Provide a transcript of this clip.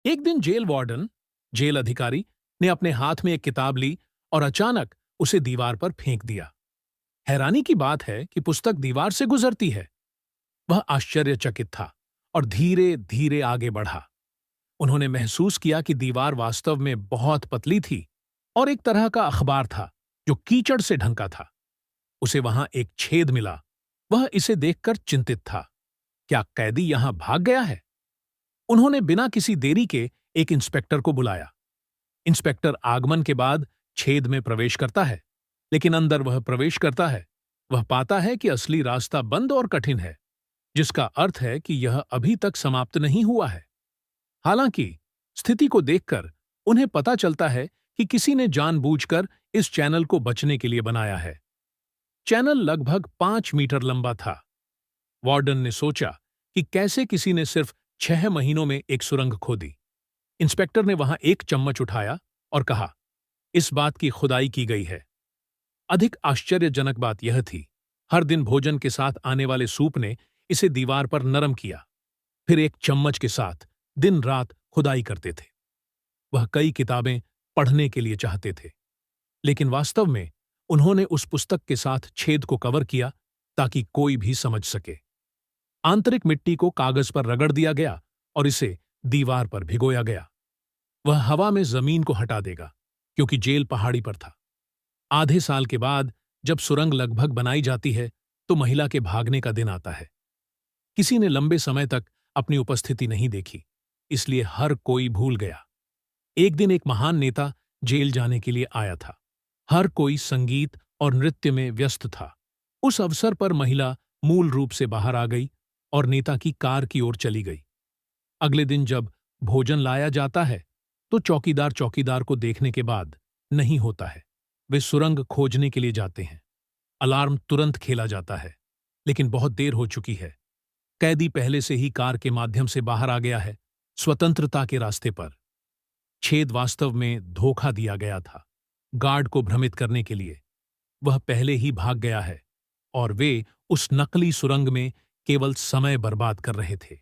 एक दिन jail warden, jail अधिकारी, ने अपने हाथ में एक किताब ली और अचानक उसे दीवार पर फेंक दिया। हैरानी की बात है कि पुस्तक दीवार से गुजरती है। वह आश्चर्यचकित था और धीरे धीरे आगे बढ़ा। उन्होंने महसूस किया कि दीवार वास्तव में बहुत पतली थी और एक तरह का अखबार था जो कीचड़ से ढंका था। उसे वहां एक छेद मिला। वह इसे देखकर चिंतित था। क्या कैदी यहां भाग गया है? उन्होंने बिना किसी देरी के एक इंस्पेक्टर को बुलाया। इंस्पेक्टर आगमन के बाद छेद में प्रवेश करता है, लेकिन अंदर वह प्रवेश करता है, वह पाता है कि असली रास्ता बंद और कठिन है, जिसका अर्थ है कि यह अभी तक समाप्त नहीं हुआ है। हालांकि स्थिति को देखकर उन्हें पता चलता है कि किसी ने जानबूझकर इस चैनल को बचने के लिए बनाया है। चैनल लगभग 5 मीटर लंबा था। वार्डन ने सोचा कि कैसे किसी ने सिर्फ 6 महीनों में एक सुरंग खोदी। इंस्पेक्टर ने वहां एक चम्मच उठाया और कहा, इस बात की खुदाई की गई है। अधिक आश्चर्यजनक बात यह थी, हर दिन भोजन के साथ आने वाले सूप ने इसे दीवार पर नरम किया। फिर एक चम्मच के साथ दिन रात खुदाई करते थे। वह कई किताबें पढ़ने के लिए चाहते थे, लेकिन वास्तव में उन्होंने उस पुस्तक के साथ छेद को कवर किया ताकि कोई भी समझ सके। आंतरिक मिट्टी को कागज पर रगड़ दिया गया और इसे दीवार पर भिगोया गया। वह हवा में जमीन को हटा देगा, क्योंकि जेल पहाड़ी पर था। आधे साल के बाद जब सुरंग लगभग बनाई जाती है, तो महिला के भागने का दिन आता है। किसी ने लंबे समय तक अपनी उपस्थिति नहीं देखी, इसलिए हर कोई भूल गया। एक दिन एक महान नेता जेल जाने के लिए आया था। हर कोई संगीत और नृत्य में व्यस्त था। उस अवसर पर महिला मूल रूप से बाहर आ गई और नेता की कार की ओर चली गई। अगले दिन जब भोजन लाया जाता है, तो चौकीदार को देखने के बाद नहीं होता है। वे सुरंग खोजने के लिए जाते हैं। अलार्म तुरंत खेला जाता है, लेकिन बहुत देर हो चुकी है। कैदी पहले से ही कार के माध्यम से बाहर आ गया है, स्वतंत्रता के रास्ते पर। छेद वास्तव में धोखा दिया गया था, गार्ड को भ्रमित करने के लिए। वह पहले ही भाग गया है और वे उस नकली सुरंग में केवल समय बर्बाद कर रहे थे।